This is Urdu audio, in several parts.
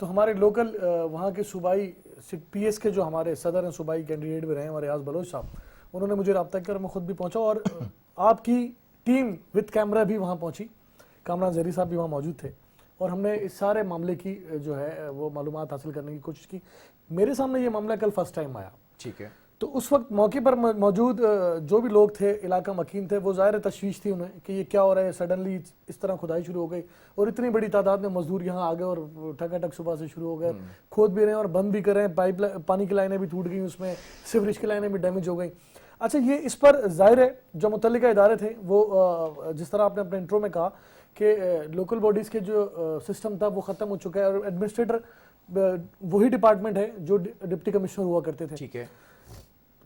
تو ہمارے لوکل وہاں کے صوبائی پی ایس کے جو ہمارے صدر ہیں صوبائی کینڈیڈیٹ بھی رہے ہیں ہمارے ریاض بلوچ صاحب, انہوں نے مجھے رابطہ کیا اور میں خود بھی پہنچا, اور آپ کی ٹیم وتھ کیمرہ بھی وہاں پہنچی, کامران زہری صاحب بھی وہاں موجود تھے, اور ہم نے اس سارے معاملے کی جو ہے وہ معلومات حاصل کرنے کی کوشش کی. میرے سامنے یہ معاملہ کل فرسٹ ٹائم آیا, ٹھیک ہے, تو اس وقت موقع پر موجود جو بھی لوگ تھے علاقہ مکین تھے, وہ ظاہر تشویش تھی انہیں کہ یہ کیا ہو رہا ہے, سڈنلی اس طرح کھدائی شروع ہو گئی اور اتنی بڑی تعداد میں مزدور یہاں آ گئے اور ٹھکا ٹھک صبح سے شروع ہو گئے, کھود بھی رہے ہیں اور بند بھی کر رہے ہیں, پانی کی لائنیں بھی ٹوٹ گئیں, اس میں سیوریج کی لائنیں بھی ڈیمیج ہو گئیں. اچھا, یہ اس پر ظاہر ہے جو متعلقہ ادارے تھے وہ جس طرح آپ نے اپنے انٹرو میں کہا کہ لوکل باڈیز کے جو سسٹم تھا وہ ختم ہو چکا ہے, اور ایڈمنسٹریٹر وہی ڈپارٹمنٹ ہے جو ڈپٹی کمشنر ہوا کرتے تھے. ٹھیک ہے,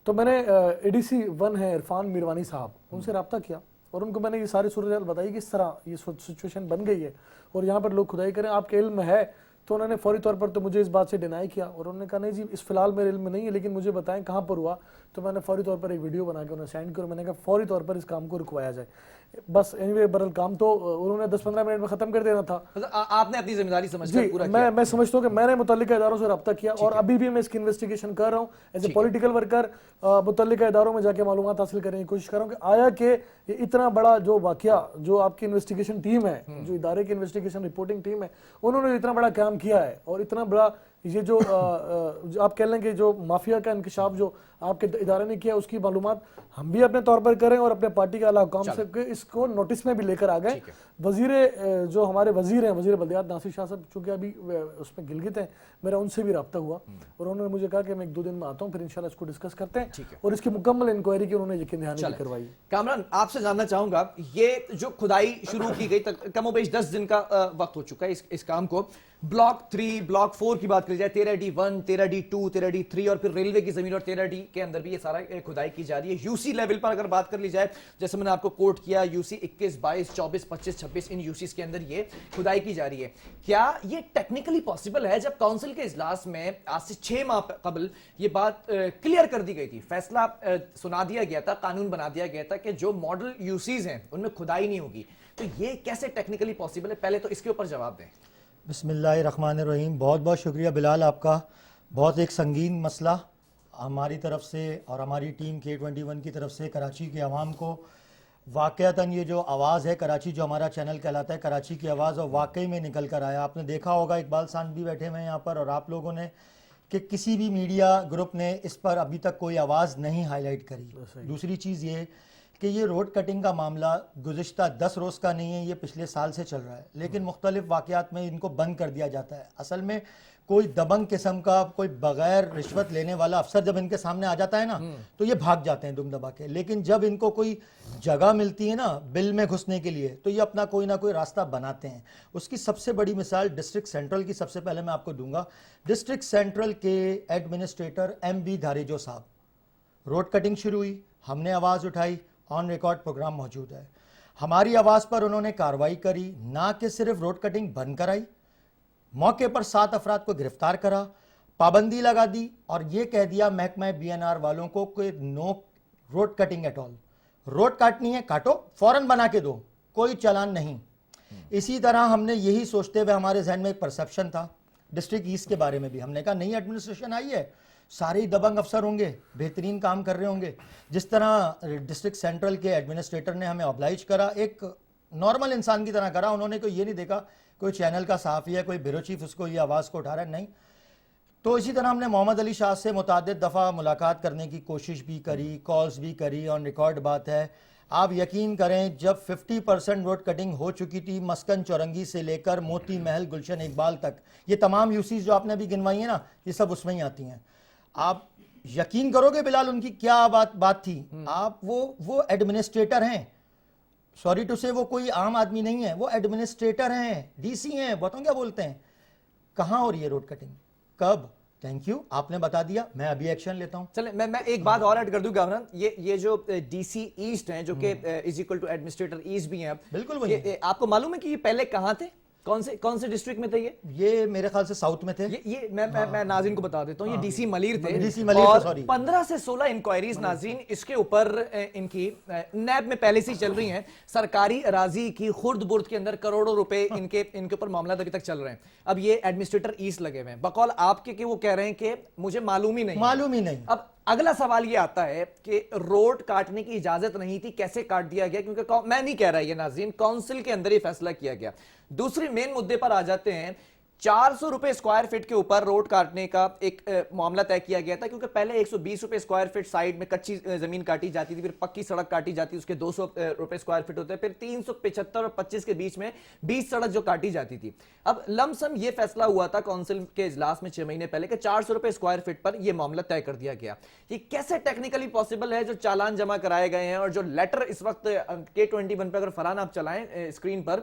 تو میں نے اے ڈی سی 1 ہے عرفان میروانی صاحب, ان سے رابطہ کیا اور ان کو میں نے یہ ساری صورتحال بتائی کہ اس طرح یہ سچویشن بن گئی ہے اور یہاں پر لوگ کھدائی کریں, آپ کے علم میں ہے؟ تو انہوں نے فوری طور پر تو مجھے اس بات سے ڈینائی کیا اور انہوں نے کہا نہیں جی اس فی الحال میرے علم میں نہیں ہے, لیکن مجھے بتائیں کہاں پر ہوا. تو میں نے فوری طور پر ایک ویڈیو بنا کے انہیں سینڈ کیا اور میں نے کہا فوری طور پر اس کام کو رکوایا جائے. بس اینی وے برل کام تو انہوں نے 10-15 منٹ میں ختم کر دینا تھا. آپ نے اپنی ذمہ داری سمجھ کر پورا کیا. میں سمجھتا ہوں کہ میں نے متعلقہ اداروں سے رابطہ کیا اور ابھی بھی میں اس کی انویسٹیگیشن کر رہا ہوں ایز اے پولیٹیکل ورکر, متعلقہ اداروں میں جا کے معلومات حاصل کرنے کی کوشش کر رہا ہوں کہ آیا کہ یہ اتنا بڑا جو واقعہ جو آپ کی انویسٹیگیشن ٹیم ہے, جو ادارے کی انویسٹیگیشن رپورٹنگ ٹیم ہے, انہوں نے اتنا بڑا کام کیا ہے اور اتنا بڑا یہ جو آپ کہہ لیں کہ جو مافیا کا انکشاف جو آپ کے ادارے نے کیا اس کی معلومات ہم بھی اپنے طور پر کریں اور اپنے پارٹی کے اعلیٰ حکام سے اس کو نوٹس میں بھی لے کر آ گئے. وزیر جو ہمارے وزیر ہیں, وزیر بلدیات ناصر شاہ صاحب, چونکہ ابھی اس میں گلگت ہیں, میرا ان سے بھی رابطہ ہوا اور انہوں نے مجھے کہا کہ میں 1-2 دن میں آتا ہوں, پھر انشاءاللہ اس کو ڈسکس کرتے ہیں اور اس کی مکمل انکوائری کی انہوں نے یقین دہانی کروائی. کامران, آپ سے جاننا چاہوں گا, یہ جو کھدائی شروع کی گئی کم و بیش 10 دن کا وقت ہو چکا ہے اس کام کو. بلاک 3, بلاک 4 کی بات کری جائے, 13D1, 13D2, 13D3 اور پھر ریلوے کی زمین اور 13D کے اندر بھی یہ سارا کھدائی کی جا رہی ہے. یوسی لیول پر اگر بات کر لی جائے, جیسے میں نے آپ کو کوٹ کیا, یوسی 21, 22, 24, 25, 26 ان یوسیز کے اندر یہ کھدائی کی جا رہی ہے. کیا یہ ٹیکنیکلی پاسبل ہے؟ جب کونسل کے اجلاس میں آج سے 6 ماہ قبل یہ بات کلیئر کر دی گئی تھی, فیصلہ سنا دیا گیا تھا, قانون بنا دیا گیا تھا کہ جو ماڈل یوسیز ہیں ان میں کھدائی نہیں ہوگی, تو یہ کیسے ٹیکنیکلی پاسبل ہے؟ پہلے تو اس کے اوپر جواب دیں. بسم اللہ الرحمن الرحیم. بہت بہت شکریہ بلال آپ کا. بہت ایک سنگین مسئلہ ہماری طرف سے اور ہماری ٹیم K21 کی طرف سے کراچی کے عوام کو واقعتاً یہ جو آواز ہے کراچی, جو ہمارا چینل کہلاتا ہے کراچی کی آواز, اور واقعی میں نکل کر آیا. آپ نے دیکھا ہوگا اقبال صاحب بھی بیٹھے ہوئے ہیں یہاں پر اور آپ لوگوں نے, کہ کسی بھی میڈیا گروپ نے اس پر ابھی تک کوئی آواز نہیں ہائی لائٹ کری. دوسری چیز یہ کہ یہ روڈ کٹنگ کا معاملہ گزشتہ 10 روز کا نہیں ہے, یہ پچھلے سال سے چل رہا ہے, لیکن مختلف واقعات میں ان کو بند کر دیا جاتا ہے. اصل میں کوئی دبنگ قسم کا, کوئی بغیر رشوت لینے والا افسر جب ان کے سامنے آ جاتا ہے نا تو یہ بھاگ جاتے ہیں دم دبا کے, لیکن جب ان کو کوئی جگہ ملتی ہے نا بل میں گھسنے کے لیے تو یہ اپنا کوئی نہ کوئی راستہ بناتے ہیں. اس کی سب سے بڑی مثال ڈسٹرکٹ سینٹرل کی سب سے پہلے میں آپ کو دوں گا. ڈسٹرکٹ سینٹرل کے ایڈمنسٹریٹر MB دھاریجو صاحب, روڈ کٹنگ شروع ہوئی, ہم نے آواز اٹھائی, آن ریکارڈ پروگرام موجود ہے, ہماری آواز پر انہوں نے کارروائی کری, نہ کہ صرف روڈ کٹنگ بند کرائی, موقع پر 7 افراد کو گرفتار کرا, پابندی لگا دی اور یہ کہہ دیا محکمہ BNR والوں کو کہ no road cutting at all. Road کاٹنی ہے کاٹو, فوراً بنا کے دو, کوئی چالان نہیں. اسی طرح ہم نے یہی سوچتے ہوئے, ہمارے ذہن میں ایک پرسیپشن تھا ڈسٹرکٹ ایسٹ کے بارے میں بھی, ہم نے کہا نئی ایڈمنسٹریشن آئی ہے, سارے ہی دبنگ افسر ہوں گے, بہترین کام کر رہے ہوں گے. جس طرح ڈسٹرکٹ سینٹرل کے ایڈمنسٹریٹر نے ہمیں oblige کرا, ایک نارمل انسان کی طرح کرا. انہوں نے کوئی یہ نہیں دیکھا کوئی چینل کا صحافی ہے, کوئی بیورو چیف اس کو یہ آواز کو اٹھا رہا ہے, نہیں. تو اسی طرح ہم نے محمد علی شاہ سے متعدد دفعہ ملاقات کرنے کی کوشش بھی کری, کالز بھی کری, آن ریکارڈ بات ہے. آپ یقین کریں جب 50% روڈ کٹنگ ہو چکی تھی مسکن چورنگی سے لے کر موتی محل گلشن اقبال تک, یہ تمام یوسیز جو آپ نے ابھی گنوائی ہیں نا یہ سب اس میں ہی آتی ہیں. آپ یقین کرو گے بلال ان کی کیا بات تھی. آپ وہ ایڈمنسٹریٹر ہیں, سوری ٹو سے وہ کوئی عام آدمی نہیں ہے, وہ ایڈمنسٹریٹر ہیں, DC ہیں, بتاؤں کیا بولتے ہیں. کہاں ہو رہی ہے روڈ کٹنگ, کب؟ تھینک یو, آپ نے بتا دیا, میں ابھی ایکشن لیتا ہوں. چلیں میں ایک بات اور ایڈ کر دوں کامران, یہ جو DC ایسٹ ہیں جو کہ is equal to administrator asset بھی ہیں, بالکل وہی. آپ کو معلوم ہے کہ یہ پہلے کہاں تھے؟ کون سے ڈسٹرکٹ میں تھے یہ میرے خیال سے ساؤتھ میں تھے. یہ میں ناظرین کو بتا دیتا ہوں, یہ ڈی سی ملیر تھے اور اور 15 سے 16 انکوائریز ناظرین اس کے اوپر ان کی نیب میں پہلے سے چل رہی ہیں. سرکاری اراضی کی خرد برد کے اندر کروڑوں روپے ان کے اوپر معاملات ابھی تک چل رہے ہیں. اب یہ ایڈمنسٹریٹر ایسٹ لگے ہوئے ہیں بقول آپ کے کہ وہ کہہ رہے ہیں کہ مجھے معلوم ہی نہیں. اب اگلا سوال یہ آتا ہے کہ روڈ کاٹنے کی اجازت نہیں تھی, کیسے کاٹ دیا گیا؟ کیونکہ میں نہیں کہہ رہا یہ ناظرین, کونسل کے اندر یہ فیصلہ کیا گیا. دوسری مین مدے پر آ جاتے ہیں. 400 روپے اسکوائر فٹ کے اوپر روڈ کاٹنے کا ایک معاملہ طے کیا گیا تھا, کیونکہ پہلے 120 روپے اسکوائر فٹ سائیڈ میں کچی زمین کاٹی جاتی تھی, پھر پکی سڑک کاٹی جاتی, اس کے 200 روپے اسکوائر فٹ ہوتے ہیں, پھر 375 اور 25 کے بیچ میں 20 سڑک جو کاٹی جاتی تھی. اب لم سم یہ فیصلہ ہوا تھا کونسل کے اجلاس میں 6 مہینے پہلے کہ 400 روپے اسکوائر فٹ پر یہ معاملہ طے کر دیا گیا. یہ کیسے ٹیکنیکلی پاسبل ہے جو چالان جمع کرائے گئے ہیں اور جو لیٹر اس وقت K21 پہ اگر فرحان آپ چلائیں اسکرین پر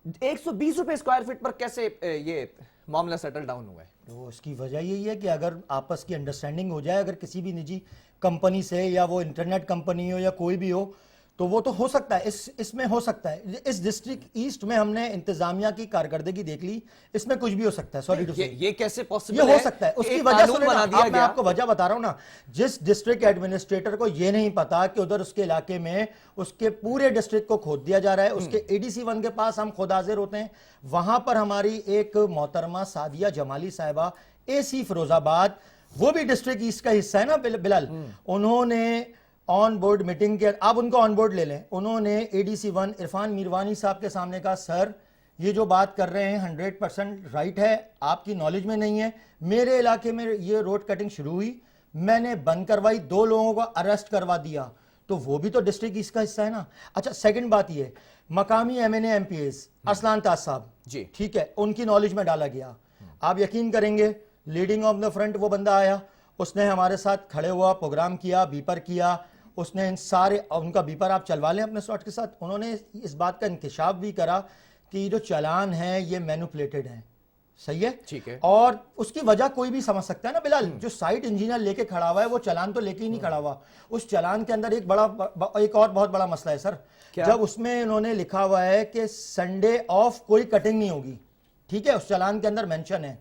120 روپے اسکوائر فٹ پر کیسے یہ معاملہ سیٹل ڈاؤن ہوا ہے؟ تو اس کی وجہ یہی ہے کہ اگر آپس کی انڈرسٹینڈنگ ہو جائے, اگر کسی بھی نجی کمپنی سے یا وہ انٹرنیٹ کمپنی ہو یا کوئی بھی ہو, تو وہ تو ہو سکتا ہے. اس میں ہو سکتا ہے. اس ڈسٹرکٹ ایسٹ میں ہم نے انتظامیہ کی کارکردگی دیکھ لی, اس میں کچھ بھی ہو سکتا ہے. سوری ٹو سے یہ کیسے پاسبل یہ ہو سکتا ہے. اس کی وجہ سے میں آپ کو وجہ بتا رہا ہوں نا, جس ڈسٹرکٹ ایڈمنسٹریٹر کو یہ نہیں پتا کہ ادھر اس کے علاقے میں اس کے پورے ڈسٹرکٹ کو کھود دیا جا رہا ہے, اس کے ADC 1 کے پاس ہم خود حاضر ہوتے ہیں. وہاں پر ہماری ایک محترمہ سعدیہ جمالی صاحبہ AC فیروز آباد, وہ بھی ڈسٹرکٹ ایسٹ کا حصہ ہے نا بلال, انہوں نے آن بورڈ میٹنگ کے, آپ ان کو آن بورڈ لے لیں, انہوں نے ADC 1 عرفان میروانی صاحب کے سامنے کہا سر یہ جو بات کر رہے ہیں 100% رائٹ ہے, آپ کی نالج میں نہیں ہے. میرے علاقے میں یہ روڈ کٹنگ شروع ہوئی, میں نے بند کروائی, 2 لوگوں کو اریسٹ کروا دیا, تو وہ بھی تو ڈسٹرکٹ ایسٹ کا حصہ ہے نا. اچھا سیکنڈ بات یہ, مقامی MNA MPs ارسلان تاج صاحب, جی ٹھیک ہے, ان کی نالج میں ڈالا گیا. آپ یقین کریں گے لیڈنگ آف دا فرنٹ وہ بندہ آیا, اس نے ہمارے ساتھ کھڑے ہوا, پروگرام کیا, بیپر کیا, اس نے ان سارے, ان کا بیپر آپ چلوا لیں اپنے سلاٹ کے ساتھ, انہوں نے اس بات کا انکشاف بھی کرا کہ یہ جو چالان ہے یہ مینوپلیٹڈ ہیں. صحیح ہے, ٹھیک ہے, اور اس کی وجہ کوئی بھی سمجھ سکتا ہے نا بلال. جو سائٹ انجینئر لے کے کھڑا ہوا ہے وہ چالان تو لے کے ہی نہیں کھڑا ہوا. اس چالان کے اندر ایک اور بہت بڑا مسئلہ ہے سر, جب اس میں انہوں نے لکھا ہوا ہے کہ سنڈے آف کوئی کٹنگ نہیں ہوگی, ٹھیک ہے, اس چالان کے اندر مینشن ہے.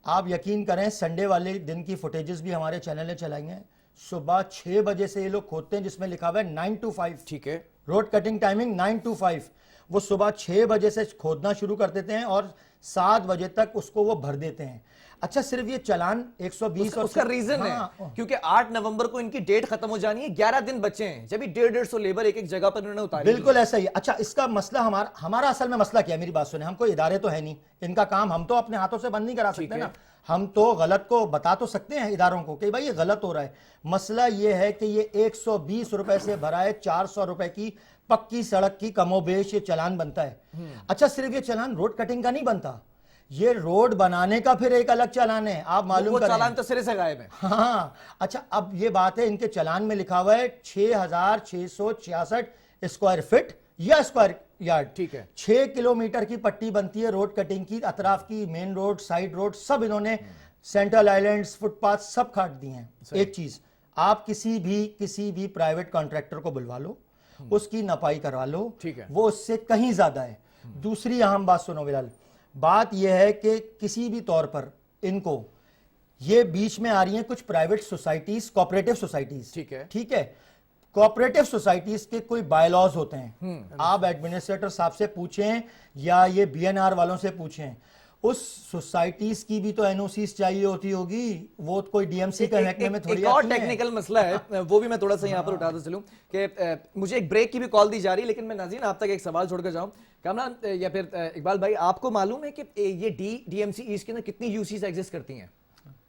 آپ یقین کریں سنڈے والے دن کی فوٹیجز بھی ہمارے چینل نے چلائی ہیں. صبح 6 بجے سے یہ لوگ کھودتے ہیں, جس میں لکھا ہوا ہے 9 to 5, ٹھیک ہے, روڈ کٹنگ ٹائمنگ 9 to 5. وہ صبح 6 بجے سے کھودنا شروع کر دیتے ہیں اور 7 بجے تک اس کو وہ بھر دیتے ہیں. اچھا صرف یہ چالان 120 اس کا ریزن ہے کیونکہ 8 نومبر کو ان کی ڈیٹ ختم ہو جانی ہے, 11 دن بچے ہیں, جب 150 لیبر ایک جگہ پر انہوں نے اتاری. بالکل ایسا ہی. اچھا اس کا مسئلہ ہمارا اصل میں مسئلہ کیا ہے, میری بات سنیں, ہم کوئی ادارے تو ہے نہیں, ان کا کام ہم تو اپنے ہاتھوں سے بند نہیں کرا سکتے نا. ہم تو غلط کو بتا تو سکتے ہیں اداروں کو کہ بھائی یہ غلط ہو رہا ہے. مسئلہ یہ ہے کہ یہ 120 روپے سے بھرائے 400 روپے کی پکی سڑک کی کم و بیش یہ چالان بنتا ہے. اچھا صرف یہ چالان روڈ کٹنگ کا نہیں بنتا, یہ روڈ بنانے کا پھر ایک الگ چالان ہے. آپ معلوم کریں, چالان تو سرے سے غائب ہے. ہاں اچھا اب یہ بات ہے, ان کے چالان میں لکھا ہوا ہے 6666 اسکوائر فٹ یا اسکوائر یارڈ, ٹھیک ہے, 6 کلومیٹر کی پٹی بنتی ہے روڈ کٹنگ کی. اطراف کی مین روڈ, سائیڈ روڈ سب انہوں نے, سینٹرل آئلینڈز, فٹ پاتھ سب کاٹ دیے ہیں. ایک چیز, آپ کسی بھی پرائیویٹ کانٹریکٹر کو بلوا لو, اس کی نپائی کروا لو, وہ اس سے کہیں زیادہ ہے. دوسری اہم بات سنو بلال, بات یہ ہے کہ کسی بھی طور پر ان کو یہ بیچ میں آ رہی ہیں کچھ پرائیویٹ سوسائٹیز, کوآپریٹو سوسائٹیز, ٹھیک ہے, کوآپریٹو سوسائٹیز کے کوئی بائی لاز ہوتے ہیں. آپ ایڈمنسٹریٹر صاحب سے پوچھیں یا یہ BNR والوں سے پوچھیں, اس سوسائٹیز کی بھی تو NOCs چاہیے ہوتی ہوگی, وہ کوئی DMC کا محکمے میں تھوڑی. ایک اور ٹیکنیکل مسئلہ ہے, وہ بھی میں تھوڑا سا یہاں پر اٹھاتا چلوں کہ مجھے ایک بریک کی بھی کال دی جا رہی, لیکن میں ناظرین آپ تک ایک سوال چھوڑ کر جاؤں. کامران یا پھر اقبال بھائی, آپ کو معلوم ہے کہ یہ DMC ایسٹ کے اندر کتنی UCs ایگزسٹ کرتی ہیں؟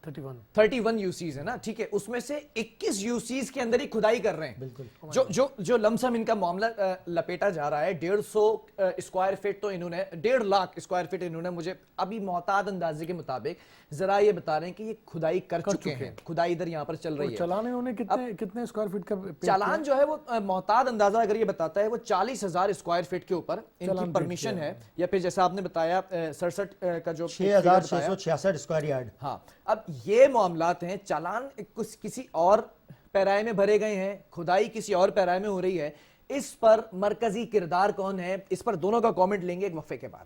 31 UCs ہے نا, ٹھیک ہے, اس میں سے 21 UCs کے اندر ہی کھدائی کر رہے ہیں. بالکل جو لمسم ان کا معاملہ لپیٹا جا رہا ہے, 150 اسکوائر فٹ تو انہوں نے, 1.5 لاکھ اسکوائر فٹ انہوں نے مجھے ابھی محتاط اندازے کے مطابق ذرا یہ بتا رہے ہیں کہ یہ کھدائی کر چکے ہیں, کھدائی ادھر یہاں پر چل رہی ہے. چالان انہوں نے کتنے اسکوائر فٹ کا چالان جو ہے وہ محتاط اندازہ اگر یہ بتاتا ہے وہ 40,000 اسکوائر فٹ کے اوپر ان کی پرمیشن ہے, یا پھر جیسا آپ نے بتایا 67 کا جو 6666 اسکوائر یارڈ. ہاں, اب یہ معاملات ہیں, چالان کسی اور پیرائے میں بھرے گئے ہیں, کھدائی کسی اور پیرائے میں ہو رہی ہے. اس پر مرکزی کردار کون ہے, اس پر دونوں کا کامنٹ لیں گے ایک وقفے کے بعد.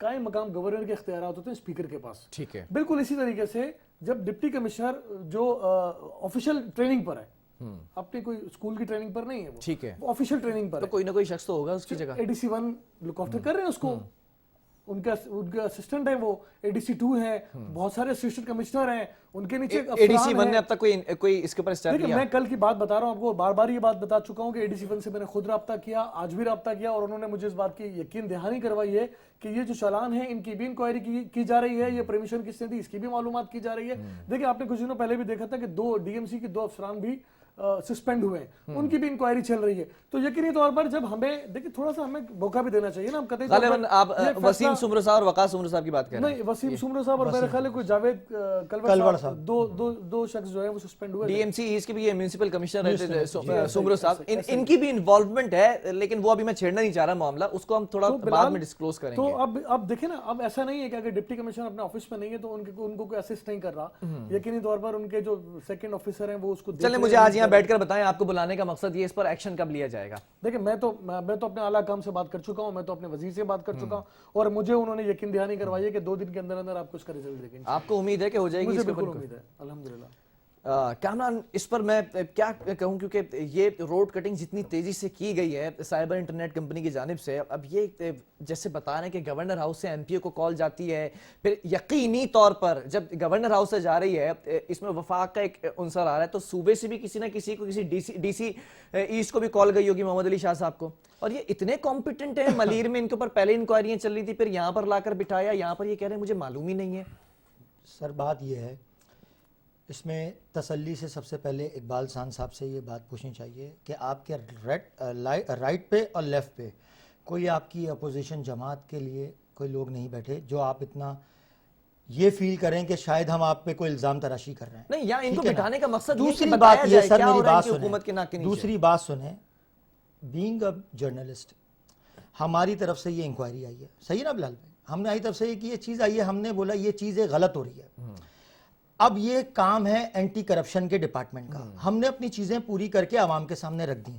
قائم مقام گورنر کے اختیارات ہوتے ہیں اسپیکر کے پاس. ٹھیک ہے. بالکل اسی طریقے سے جب ڈپٹی کمشنر جو آفیشیل ٹریننگ پر ہے, اپنی کوئی اسکول کی ٹریننگ پر نہیں ہے, ٹھیک ہے, وہ آفیشیل ٹریننگ پر تو ہے, کوئی نہ کوئی شخص تو ہوگا اس کی جگہ. ADC 1 لک آفٹر کر رہے ہیں اس کو, ان کا اسسٹنٹ ہے, وہ ADC 2 ہے, بہت سارے اسسٹنٹ کمشنر ہیں, ان کے نیچے ADC 1 نے اب تک کوئی اس کے اوپر اسٹیپ دیکھیں, میں کل کی بات بتا رہا ہوں آپ کو, بار بار یہ بات بتا چکا ہوں کہ ADC 1 سے میں نے خود رابطہ کیا, آج بھی رابطہ کیا, اور انہوں نے مجھے اس بات کی یقین دہانی کروائی ہے کہ یہ جو چالان ہے ان کی بھی انکوائری کی جا رہی ہے, یہ پرمیشن کس نے دی اس کی بھی معلومات کی جا رہی ہے. دیکھیں, آپ نے کچھ دنوں پہلے بھی دیکھا تھا کہ 2 DMC کے 2 افسران بھی سسپینڈ ہوئے ہیں, ان کی بھی انکوائری چل رہی ہے. تو یقینی طور پر جب ہمیں دیکھیں تھوڑا سا ہمیں موقع بھی دینا چاہیے نا, ہم کہتے ہیں غالباً آپ وسیم سمرو صاحب اور وقاص سمرو صاحب کی بات کر رہے ہیں. نہیں, وسیم سمرو صاحب اور میرے خیال ہے کوئی جاوید کلور صاحب, دو شخص جو ہے وہ سسپینڈ ہوئے. DMC ایسٹ کے بھی یہ میونسپل کمشنر رہتے تھے سمرو صاحب, ان کی بھی انوالومنٹ ہے, لیکن وہ ابھی میں چھیڑنا نہیں چاہ رہا معاملہ, اس کو ہم تھوڑا بعد میں ڈسکلوز کریں گے. تو اب دیکھیں نا, اب ایسا نہیں ہے کہ اگر ڈپٹی کمشنر اپنے آفس میں نہیں ہے تو ان کو کوئی اسسٹ نہیں کر رہا, یقینی طور پر ان کے جو سیکنڈ آفیسر ہیں وہ اس کو. چلیں, مجھے آج یہاں بیٹھ کر بتائیں آپ کو بلانے کا مقصد یہ, اس پر ایکشن کب لیا جائے گا؟ دیکھیں, میں تو اپنے اعلیٰ کام سے بات کر چکا ہوں, میں تو اپنے وزیر سے بات کر چکا ہوں, اور مجھے انہوں نے یقین دہانی کروائی ہے کہ 2 دن کے اندر اندر آپ کو اس کا رزلٹ دیکھیں. آپ کو امید ہے کہ ہو جائے گی؟ مجھے بالکل امید ہے, الحمدللہ. کامران, اس پر میں کیا کہوں, کیونکہ یہ روڈ کٹنگ جتنی تیزی سے کی گئی ہے سائبر انٹرنیٹ کمپنی کی جانب سے, اب یہ جیسے بتا رہے ہیں کہ گورنر ہاؤس سے MPO کو کال جاتی ہے, پھر یقینی طور پر جب گورنر ہاؤس سے جا رہی ہے, اس میں وفاق کا ایک عنصر آ رہا ہے, تو صوبے سے بھی کسی نہ کسی کو, کسی DC ایسٹ کو بھی کال گئی ہوگی, محمد علی شاہ صاحب کو, اور یہ اتنے کمپیٹنٹ ہیں ملیر میں, ان کے اوپر پہلے انکوائریاں چل رہی تھی, پھر یہاں پر لا کر بٹھایا, یہاں پر یہ کہہ رہے ہیں مجھے معلوم ہی نہیں ہے. سر بات یہ ہے, اس میں تسلی سے سب سے پہلے اقبال خان صاحب سے یہ بات پوچھنی چاہیے کہ آپ کے رائٹ پہ اور لیفٹ پہ کوئی آپ کی اپوزیشن جماعت کے لیے کوئی لوگ نہیں بیٹھے جو آپ اتنا یہ فیل کریں کہ شاید ہم آپ پہ کوئی الزام تراشی کر رہے ہیں. نہیں, یہاں ان کو بٹھانے کا مقصد دوسری بات یہ, سر میری بات سنیں, دوسری بات سنیں, بینگ اے جرنلسٹ ہماری طرف سے یہ انکوائری آئی ہے, صحیح نا بلال بھائی, ہم نے ہماری طرف سے یہ چیز آئی ہے, ہم نے بولا یہ چیزیں غلط ہو رہی ہے. اب یہ کام ہے اینٹی کرپشن کے ڈپارٹمنٹ کا, ہم نے اپنی چیزیں پوری کر کے عوام کے سامنے رکھ دی.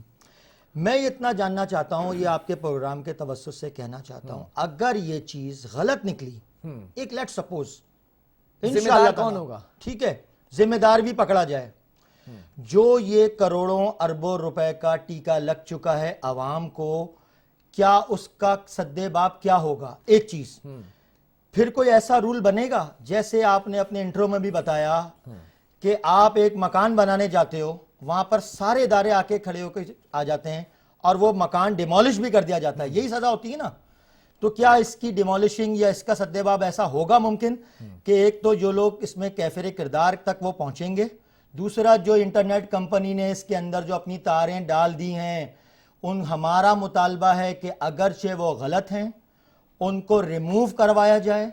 میں اتنا جاننا چاہتا ہوں, یہ آپ کے پروگرام کے توسط سے کہنا چاہتا ہوں, اگر یہ چیز غلط نکلی, ایک لیٹ سپوز انشاءاللہ کون ہوگا, ٹھیک ہے, ذمہ دار بھی پکڑا جائے, جو یہ کروڑوں اربوں روپے کا ٹیکہ لگ چکا ہے عوام کو, کیا اس کا سدے باب کیا ہوگا؟ ایک چیز, پھر کوئی ایسا رول بنے گا جیسے آپ نے اپنے انٹرو میں بھی بتایا کہ آپ ایک مکان بنانے جاتے ہو, وہاں پر سارے ادارے آ کے کھڑے ہو کے آ جاتے ہیں اور وہ مکان ڈیمولش بھی کر دیا جاتا ہے, یہی سزا ہوتی ہے نا. تو کیا اس کی ڈیمولشنگ یا اس کا سدے باب ایسا ہوگا ممکن کہ ایک تو جو لوگ اس میں کیفر کردار تک وہ پہنچیں گے, دوسرا جو انٹرنیٹ کمپنی نے اس کے اندر جو اپنی تاریں ڈال دی ہیں, ہمارا مطالبہ ہے کہ اگرچہ وہ غلط ہیں ان کو ریموو کروایا جائے,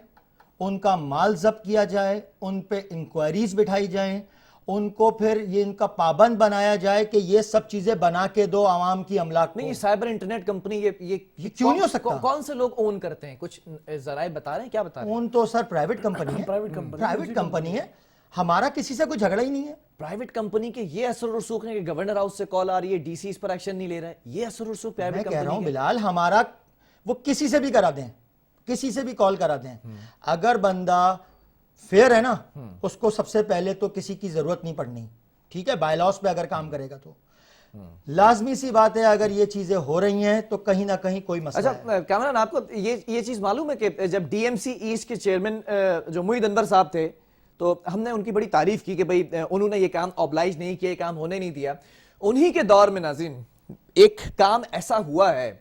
ان کا مال ضبط کیا جائے, ان پہ انکوائریز بٹھائی جائیں, ان کو پھر یہ ان کا پابند بنایا جائے کہ یہ سب چیزیں بنا کے دو عوام کی املاک کو. نہیں, سائبر انٹرنیٹ کمپنی یہ کیوں نہیں ہو سکتا؟ کون سے لوگ اون کرتے ہیں, کچھ ذرائع بتا رہے ہیں, کیا بتا رہے ہیں؟ اون تو سر پرائیویٹ کمپنی ہے, پرائیویٹ کمپنی ہے, ہمارا کسی سے کوئی جھگڑا ہی نہیں ہے. پرائیویٹ کمپنی کے یہ اثر و رسوخ ہیں کہ گورنر ہاؤس سے کال آ رہی ہے, DC اس پر ایکشن نہیں لے رہا ہے, یہ اثر و رسوخ پرائیویٹ کمپنی. میں کہہ رہا ہوں بلال, ہمارا وہ کسی سے بھی کرا دیں, کسی سے بھی کال کرا دیں, اگر بندہ فیئر ہے نا, اس کو سب سے پہلے تو کسی کی ضرورت نہیں پڑنی, ٹھیک ہے, بائی لاس پہ اگر کام کرے گا تو لازمی سی بات ہے. اگر یہ چیزیں ہو رہی ہیں تو کہیں نہ کہیں کوئی مسئلہ ہے. اچھا کامران, آپ کو یہ چیز معلوم ہے کہ جب DMC ایسٹ کے چیئرمین جو محی انور صاحب تھے, تو ہم نے ان کی بڑی تعریف کی کہ بھئی انہوں نے یہ کام اوبلائج نہیں کیا, یہ کام ہونے نہیں دیا. انہی کے دور میں ناظرین ایک کام ایسا ہوا ہے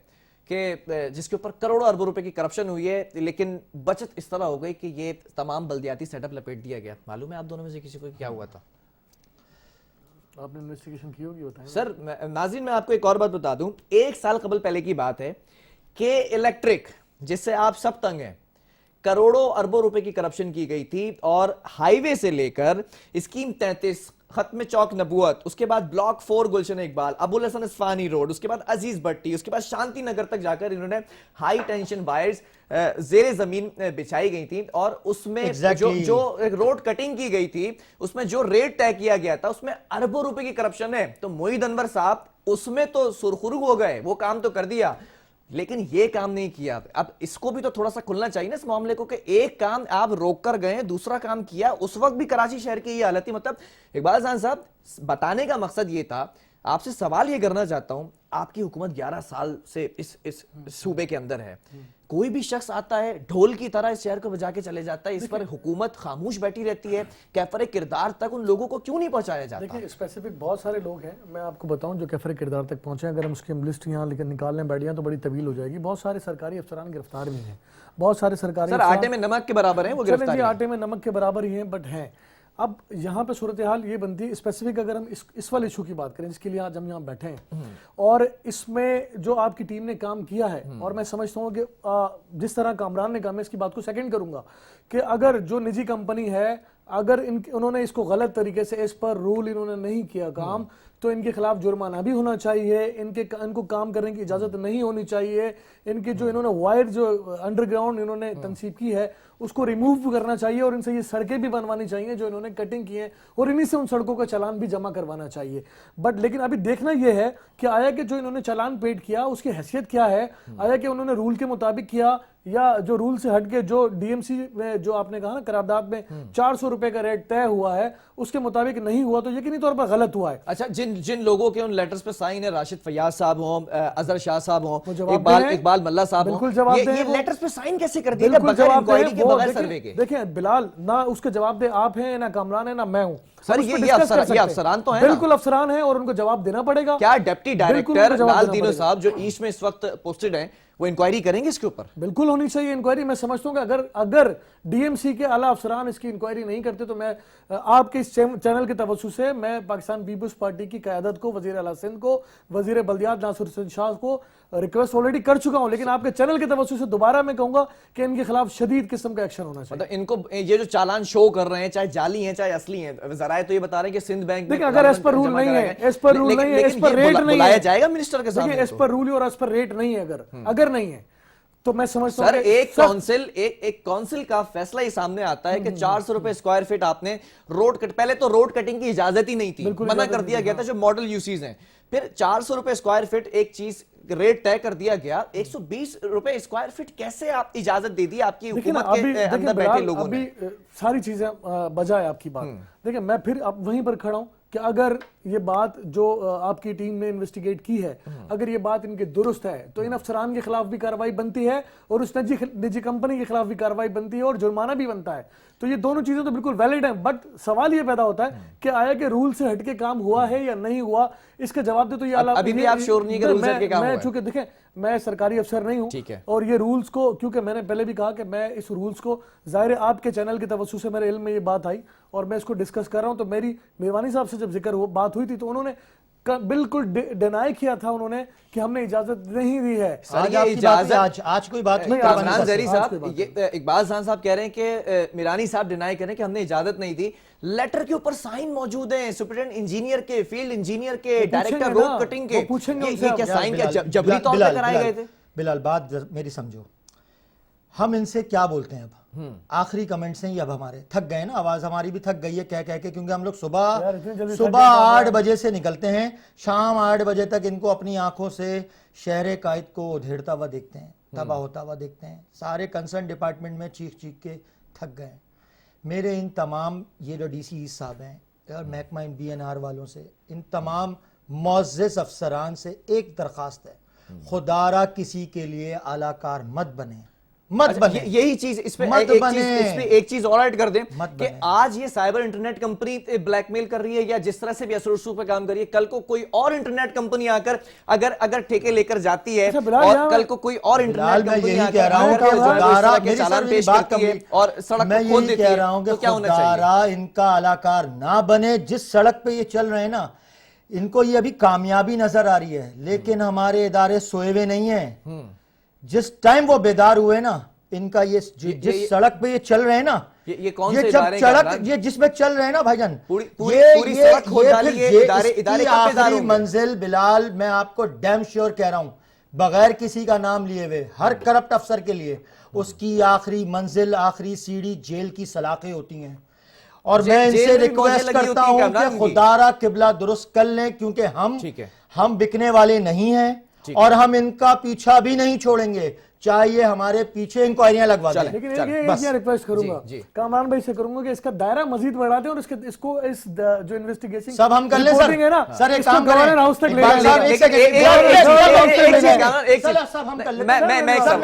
کہ جس کے اوپر کروڑوں اربوں روپے کی کرپشن ہوئی ہے, لیکن بچت اس طرح ہو گئی کہ یہ تمام بلدیاتی سیٹ اپ لپیٹ دیا گیا. معلوم ہے آپ دونوں میں سے کسی کو کیا ہوا تھا؟ آپ نے انویسٹیگیشن کی ہوگی, بتائیں. سر ناظرین میں آپ کو ایک اور بات بتا دوں, 1 سال قبل پہلے کی بات ہے کہ الیکٹرک جس سے آپ سب تنگ ہیں, کروڑوں اربوں روپے کی کرپشن کی گئی تھی, اور ہائی وے سے لے کر اسکیم 33, ختم چوک نبوت, اس کے بعد بلاک 4 گلشن اقبال, ابوالحسن اصفہانی روڈ, اس کے بعد عزیز بٹی, اس کے بعد شانتی نگر تک جا کر انہوں نے ہائی ٹینشن وائرز زیر زمین بچھائی گئی تھی, اور اس میں جو روڈ کٹنگ کی گئی تھی اس میں جو ریٹ طے کیا گیا تھا اس میں اربوں روپے کی کرپشن ہے. تو محی انور صاحب اس میں تو سرخرو ہو گئے, وہ کام تو کر دیا, لیکن یہ کام نہیں کیا. اب اس کو بھی تو تھوڑا سا کھلنا چاہیے نا اس معاملے کو, کہ ایک کام آپ روک کر گئے, دوسرا کام کیا. اس وقت بھی کراچی شہر کی یہ حالت تھی. مطلب اقبال اذان صاحب بتانے کا مقصد یہ تھا, آپ سے سوال یہ کرنا چاہتا ہوں, آپ کی حکومت 11 سال سے اس صوبے کے اندر ہے, کوئی بھی شخص آتا ہے ڈھول کی طرح اس شہر کو بجا کے چلے جاتا ہے, اس پر حکومت خاموش بیٹھی رہتی ہے, کیفر کردار تک ان لوگوں کو کیوں نہیں پہنچایا جاتا؟ دیکھیں اسپیسیفک بہت سارے لوگ ہیں, میں آپ کو بتاؤں جو کیفر کردار تک پہنچے ہیں. اگر ہم اس کی لسٹ یہاں نکالنے بیٹھ جائیں تو بڑی طویل ہو جائے گی. بہت سارے سرکاری افسران گرفتار بھی ہیں, بہت سارے سرکاری سر آٹے میں نمک کے برابر ہیں وہ گرفتاری. آٹے میں نمک کے برابر ہی ہیں, بٹ ہیں. اب یہاں پہ صورتحال یہ بنتی ہے اسپیسیفک, اگر ہم اس والے ایشو کی بات کریں جس کے لیے آج ہم یہاں بیٹھے ہیں, اور اس میں جو آپ کی ٹیم نے کام کیا ہے, اور میں سمجھتا ہوں کہ جس طرح کامران نے کہا, میں اس کی بات کو سیکنڈ کروں گا, کہ اگر جو نجی کمپنی ہے اگر انہوں نے اس کو غلط طریقے سے اس پر رول انہوں نے نہیں کیا کام, تو ان کے خلاف جرمانہ بھی ہونا چاہیے, ان کو کام کرنے کی اجازت نہیں ہونی چاہیے, ان کے جو انہوں نے وائر جو انڈر گراؤنڈ انہوں نے تنصیب کی ہے اس کو ریموو کرنا چاہیے, اور ان سے یہ سڑکیں بھی بنوانی چاہیے جو انہوں نے کٹنگ کی ہیں, اور انہی سے ان سڑکوں کا چالان بھی جمع کروانا چاہیے. بٹ لیکن ابھی دیکھنا یہ ہے کہ آیا کہ جو انہوں نے چالان پیڈ کیا اس کی حیثیت کیا ہے, آیا کہ انہوں نے رول کے مطابق کیا یا جو رول سے ہٹ کے جو ڈی ایم سی میں جو آپ نے کہا نا قرارداد میں 400 روپے کا ریٹ طے ہوا ہے اس کے مطابق نہیں ہوا, تو یقینی طور پر غلط ہوا ہے. اچھا, جن لوگوں کے ان لیٹرز پہ سائن ہے, راشد فیاض صاحب ہوں, اظہر شاہ صاحب ہوں, اقبال ملا صاحب ہوں, یہ لیٹرز پہ سائن کیسے کر دیے بغیر انکوائری کے, بغیر سروے کے؟ دیکھیں بلال, نہ اس کے جواب دہ آپ ہیں, نہ کامران ہیں, نہ میں ہوں. سر یہ افسران تو ہیں, بالکل افسران ہیں, اور ان کو جواب دینا پڑے گا. کیا ڈپٹی ڈائریکٹر لال دینو صاحب جو ایسٹ میں اس وقت پوسٹڈ ہیں وہ انکوائری کریں گے اس کے اوپر؟ بالکل ہونی چاہیے انکوائری. میں سمجھتا ہوں کہ اگر ڈی ایم سی کے اعلیٰ افسران اس کی انکوائری نہیں کرتے تو میں آپ کے اس چینل کے توسط سے میں پاکستان پیپلز پارٹی کی قیادت کو, وزیر اعلیٰ سندھ کو, وزیر بلدیات ناصر حسین شاہ کو ریکویسٹ آلریڈی کر چکا ہوں, لیکن آپ کے چینل کے توسط سے دوبارہ میں کہوں گا کہ ان کے خلاف شدید قسم کا ایکشن ہونا چاہیے. مطلب ان کو یہ جو چالان شو کر رہے ہیں, چاہے جعلی ہیں چاہے اصلی ہیں, ذرائع تو یہ بتا رہے ہیں کہ سندھ بینک دیکھیں اگر اس پر رول نہیں ہے, اس پر رول نہیں ہے, اس پر ریٹ نہیں ہے, بلایا جائے گا منسٹر کے سامنے, اس پر رول اور اس پر ریٹ نہیں ہے, اگر نہیں ہے تو میں سمجھتا ہوں سر ایک کونسل کا فیصلہ ہی سامنے آتا ہے کہ 400 روپے اسکوائر فٹ آپ نے روڈ کٹ, پہلے تو روڈ کٹنگ کی اجازت ہی نہیں تھی, منع کر دیا گیا تھا جو ماڈل یوسیز ہیں, پھر 400 روپے اسکوائر فٹ ایک چیز ریٹ طے کر دیا گیا, 120 روپے اسکوائر فٹ کیسے آپ اجازت دے دی آپ کی حکومت کے اندر بیٹھے لوگوں نے؟ ابھی ساری چیزیں بجائے آپ کی بات, دیکھیں میں پھر اب وہیں پر کھڑا ہوں کہ اگر یہ بات جو آپ کی ٹیم نے انویسٹیگیٹ کی ہے, اگر یہ بات ان کے درست ہے تو ان افسران کے خلاف بھی کارروائی بنتی ہے, اور اس نجی کمپنی کے خلاف بھی کارروائی بنتی ہے, اور جرمانہ بھی بنتا ہے. تو یہ دونوں چیزیں تو بالکل ویلڈ ہیں, بٹ سوال یہ پیدا ہوتا ہے کہ آیا کہ رول سے ہٹ کے کام ہوا ہے یا نہیں ہوا, اس کا جواب دے تو یہ ابھی بھی آپ شور نہیں کہ رول سے ہٹ کے کام ہوا ہے. چونکہ دیکھیں میں سرکاری افسر نہیں ہوں, اور یہ رولز کو, کیونکہ میں نے پہلے بھی کہا کہ میں اس رولز کو ظاہر آپ کے چینل کے توسط سے میرے علم میں یہ بات آئی اور میں اس کو ڈسکس کر رہا ہوں, تو میری میوانی صاحب سے جب ذکر بات ہوئی تھی تو انہوں نے بالکل ڈینائی کیا تھا انہوں نے کہ ہم نے اجازت نہیں دی ہے. آج کوئی بات نہیں. کامران ظہری صاحب, اقبال صاحب کہہ رہے ہیں کہ میرانی صاحب ڈینائی کریں کہ ہم نے اجازت نہیں دی, لیٹر کے اوپر سائن موجود ہیں سپرنٹینڈنٹ انجینئر کے, فیلڈ انجینئر کے, ڈائریکٹر روڈ کٹنگ کے, یہ کیا سائن کیا جبری طور پہ کرائے گئے تھے؟ بلال بات میری سمجھو, ہم ان سے کیا بولتے ہیں اب, آخری کمنٹس ہیں یہ, اب ہمارے تھک گئے نا, آواز ہماری بھی تھک گئی ہے کہہ کے, کیونکہ ہم لوگ صبح 8 بجے سے نکلتے ہیں, شام 8 بجے تک ان کو اپنی آنکھوں سے شہر قائد کو ادھیڑتا ہوا دیکھتے ہیں, تباہ ہوتا ہوا دیکھتے ہیں, سارے کنسرن ڈپارٹمنٹ میں چیخ کے تھک گئے. میرے ان تمام یہ جو ڈی سی صاحب ہیں اور محکمہ BNR والوں سے, ان تمام معزز افسران سے ایک درخواست ہے, خدا را کسی کے لیے اعلی کار مت بنے, مت بنے. یہی چیز اس پہ ایک چیز اور ایڈ کر دیں کہ آج یہ سائبر انٹرنیٹ کمپنی بلیک میل کر رہی ہے یا جس طرح سے بھی اثر رسوخ پہ کام کر رہی ہے, کل کو کوئی اور انٹرنیٹ کمپنی آ کر اگر ٹھیکے لے کر جاتی ہے, اور کل کو کوئی اور انٹرنیٹ کمپنی آ کر چالان پیش کرتی ہے اور سڑک کو کھود دیتی ہے, تو کیا ہونا چاہیے؟ ان کا اعلی کار نہ بنے. جس سڑک پہ یہ چل رہے ہیں نا, ان کو یہ ابھی کامیابی نظر آ رہی ہے, لیکن ہمارے ادارے سوئے ہوئے نہیں ہیں. جس ٹائم وہ بیدار ہوئے نا, ان کا یہ جس سڑک پہ یہ چل رہے ہیں نا, یہ کون سے یہ ادارے سڑک یہ جس میں چل رہے ہیں نا بھائی جان, یہ آخری منزل, بلال میں آپ کو ڈیم شیور کہہ رہا ہوں بغیر کسی کا نام لیے ہوئے, ہر کرپٹ افسر کے لیے اس کی آخری منزل, آخری سیڑھی جیل کی سلاخیں ہوتی ہیں. اور میں ان سے ریکویسٹ کرتا ہوں کہ خدا را قبلہ درست کر لیں, کیونکہ ہم بکنے والے نہیں ہیں, اور ہم ان کا پیچھا بھی نہیں چھوڑیں گے، چاہیے ہمارے پیچھے انکوائریاں لگوا دیں۔ لیکن یہ ریکویسٹ کروں گا کامران بھائی سے کروں گا کہ اس کا دائرہ مزید بڑھا دیں اور اس کو اس جو انویسٹیگیشن سب ہم کر لیں سر، ہے نا سر ایک اس کو کام کریں گورنر ہاؤس تک لے اقبال صاحب، جائیں۔ ایک سیکنڈ،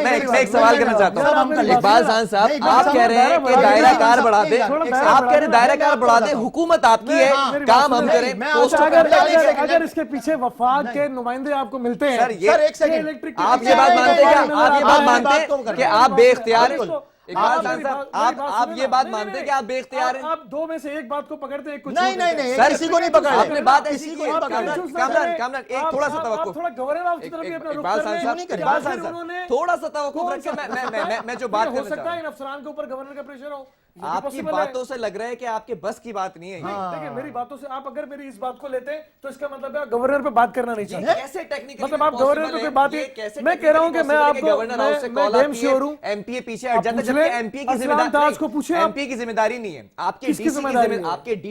میں ایک سوال کرنا چاہتا ہوں۔ اقبال صاحب آپ کہہ رہے ہیں کہ دائرہ کار بڑھا دیں، آپ کہہ رہے ہیں دائرہ کار بڑھا دیں، حکومت آپ کی ہے، کام ہم کریں۔ اگر اس کے پیچھے وفاق کے نمائندے آپ کو ملتے ہیں، سر ایک سیکنڈ، آپ یہ بات مانتے ہیں کیا؟ آپ یہ بات مانتے ہیں کہ آپ بے اختیار آپ یہ بات مانتے ہیں کہ آپ بے اختیار ہیں؟ آپ دو میں سے ایک بات کو پکڑتے ہیں، نہیں سر، کسی کو نہیں پکڑ آپ نے بات ایسی کسی کی کو ہے۔ کامران ایک تھوڑا سا توقف، تھوڑا گورنر ہاؤس کی طرف بھی اپنا رخ اقبال کر صاحب لیں۔ اقبال صاحب تھوڑا سا توقف رکھ کے میں جو بات ہو کرنا سکتا چاہتا ہے ہوں، ان افسران کے اوپر گورنر کا پریشر ہو، آپ کی باتوں سے لگ رہا ہے کہ آپ کے بس کی بات نہیں ہے۔ دیکھیں میری باتوں سے آپ اگر میری اس بات کو لیتے ہیں تو اس کا مطلب ہے گورنر پہ بات کرنا نہیں چاہتے۔ کیسے ٹیکنیکلی مطلب آپ گورنر پہ کوئی بات نہیں، میں کہہ رہا ہوں کہ میں آپ کو گورنر ہاؤس سے کال آتی ہے، ایم پی اے پیچھے ہٹ جاتا ہے، جبکہ ایم پی کی ذمہ داری نہیں ہے، آپ کے ڈی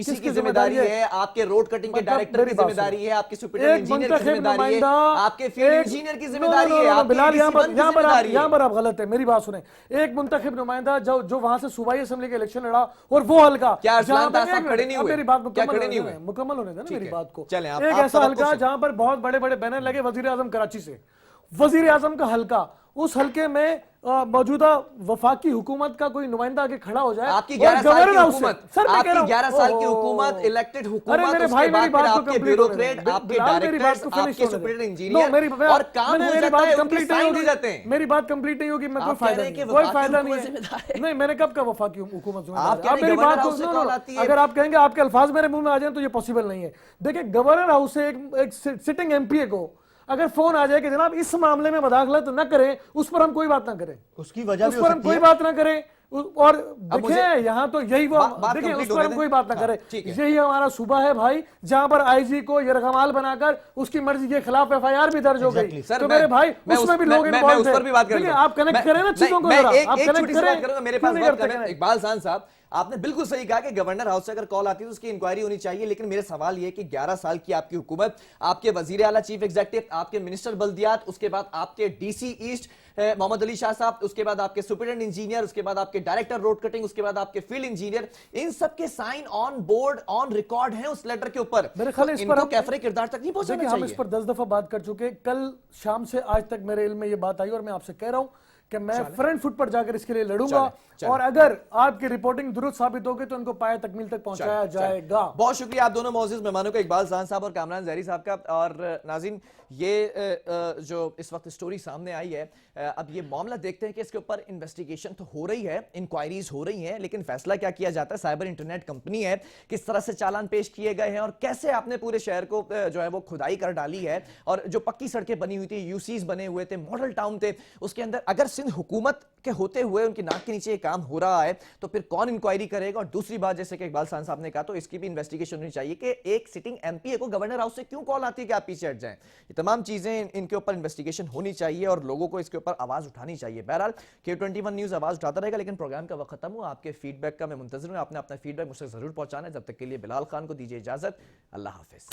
سی کی ذمہ داری ہے، آپ کے روڈ کٹنگ کے ڈائریکٹر کی ذمہ داری ہے، آپ کے سپرنٹینڈنٹ انجینئر کی ذمہ داری ہے، آپ کے فیلڈ انجینئر کی ذمہ داری ہے، آپ بلال کے یہاں پر آپ غلط ہے، میری بات سنیں۔ ایک منتخب نمائندہ جو وہاں سے صوبائی اسمبلی کے الیکشن لڑا اور وہ حلقہ کیا ارسلان طاہر صاحب کھڑے نہیں ہوئے؟ میری بات کیا کھڑے نہیں ہوئے؟ مکمل ہونے دیں نا میری بات کو۔ چلیں آپ ایک ایسا حلقہ جہاں پر بہت بڑے بڑے بینر لگے وزیر اعظم کراچی سے، وزیر اعظم کا حلقہ، اس حلقے میں موجودہ وفاقی حکومت کا کوئی نمائندہ آگے کھڑا ہو جائے، آپ کی 11 سال کی حکومت، آپ کی 11 سال کی حکومت، الیکٹڈ حکومت، اس کے بعد پھر آپ کے بیوروکریٹ، آپ کے ڈائریکٹرز، آپ کے سپرنٹینڈنٹ انجینئر، اور کام ہو جاتا ہے، ان کے سائن ہو جاتے ہیں۔ میری بات کمپلیٹ نہیں ہوگی، میں کوئی فائدہ نہیں ہے۔ نہیں، میں نے کب کہا وفاقی حکومت ذمہ دار ہے؟ آپ میری بات کو، اگر آپ کہیں گے آپ کے الفاظ میرے منہ میں آ جائیں تو یہ پاسبل نہیں ہے۔ دیکھیں گورنر ہاؤس سے ایک سٹنگ ایم پی اے کو اگر فون آ جائے کہ جناب اس معاملے میں مداخلت نہ کریں، اس پر ہم کوئی بات نہ کریں، اس کی وجہ اس پر ہم کوئی بات نہ کریں، اور دیکھیں یہاں تو یہی وہ بات دیکھیں اس complete پر ہونے ہم دیں۔ کوئی بات نہ کریں، یہی ہمارا صوبہ ہے بھائی، جہاں پر آئی جی کو یہ رقمال بنا کر اس کی مرضی کے خلاف ایف آئی آر بھی درج ہو گئی، تو میرے بھائی اس میں بھی لوگ انوالوڈ ہیں۔ دیکھیں آپ کنیکٹ کریں نا چیزوں کو، آپ کنیکٹ کریں، میرے پاس بات کریں۔ اقبال صاحب آپ نے بالکل صحیح کہا کہ گورنر ہاؤس سے اگر کال آتی ہے تو اس کی انکوائری ہونی چاہیے، لیکن میرے سوال یہ کہ 11 سال کی آپ کی حکومت، آپ کے وزیر اعلیٰ چیف ایگزیکٹو، آپ کے منسٹر بلدیات، اس کے بعد آپ کے ڈی سی ایسٹ محمد علی شاہ صاحب، اس کے بعد آپ کے سپرنٹینڈنٹ انجینئر، اس کے بعد آپ کے ڈائریکٹر روڈ کٹنگ، اس کے بعد آپ کے فیلڈ انجینئر، ان سب کے sign on board on record ہیں اس لیٹر کے اوپر۔ میرے خیال ان کو کیفر کردار تک نہیں پہنچنا چاہیے۔ ہم اس پر 10 دفعہ بات کر چکے، کل شام سے آج تک میرے علم میں یہ بات آئی اور میں آپ سے کہہ رہا ہوں کہ میں فرنٹ فٹ پر جا کر اس کے لیے لڑوں گا، اور اگر آپ کی رپورٹنگ درست ثابت ہوگی تو ان کو پایہ تکمیل تک پہنچایا جائے گا۔ بہت شکریہ آپ دونوں معزز مہمانوں کا، اقبال صاحب اور کامران ظہری صاحب کا۔ اور ناظرین، یہ جو اس وقت سٹوری سامنے آئی ہے، اب یہ معاملہ دیکھتے ہیں کہ اس کے اوپر انویسٹیگیشن تو ہو رہی ہے، انکوائریز ہو رہی ہیں، لیکن فیصلہ کیا کیا جاتا ہے؟ سائبر انٹرنیٹ کمپنی ہے، کس طرح سے چالان پیش کیے گئے ہیں اور کیسے آپ نے پورے شہر کو جو ہے وہ کھدائی کر ڈالی ہے، اور جو پکی سڑکیں بنی ہوئی تھی، یو سیز بنے ہوئے تھے، ماڈل ٹاؤن تھے، اس کے اندر اگر سندھ حکومت کے ہوتے ہوئے ان کی ناک کے نیچے یہ کام ہو رہا ہے تو پھر کون انکوائری کرے گا؟ اور دوسری بات، جیسے کہ اقبال صاحب نے کہا، تو اس کی بھی انویسٹیگیشن ہونی چاہیے کہ ایک سٹنگ ایم پی اے کو گورنر ہاؤس سے کیوں کال آتی ہے کہ آپ پیچھے ہٹ جائیں؟ یہ تمام چیزیں ان کے اوپر انویسٹیگیشن ہونی چاہیے اور لوگوں کو اس کے اوپر آواز اٹھانی چاہیے۔ بہرحال K21 نیوز آواز اٹھاتا رہے گا، لیکن پروگرام کا وقت ختم ہوا۔ آپ کے فیڈ بیک کا میں منتظر ہوں، آپ نے اپنا فیڈ بیک مجھ سے ضرور پہنچانا ہے۔ جب تک کے لیے بلال خان کو دیجیے اجازت، اللہ حافظ۔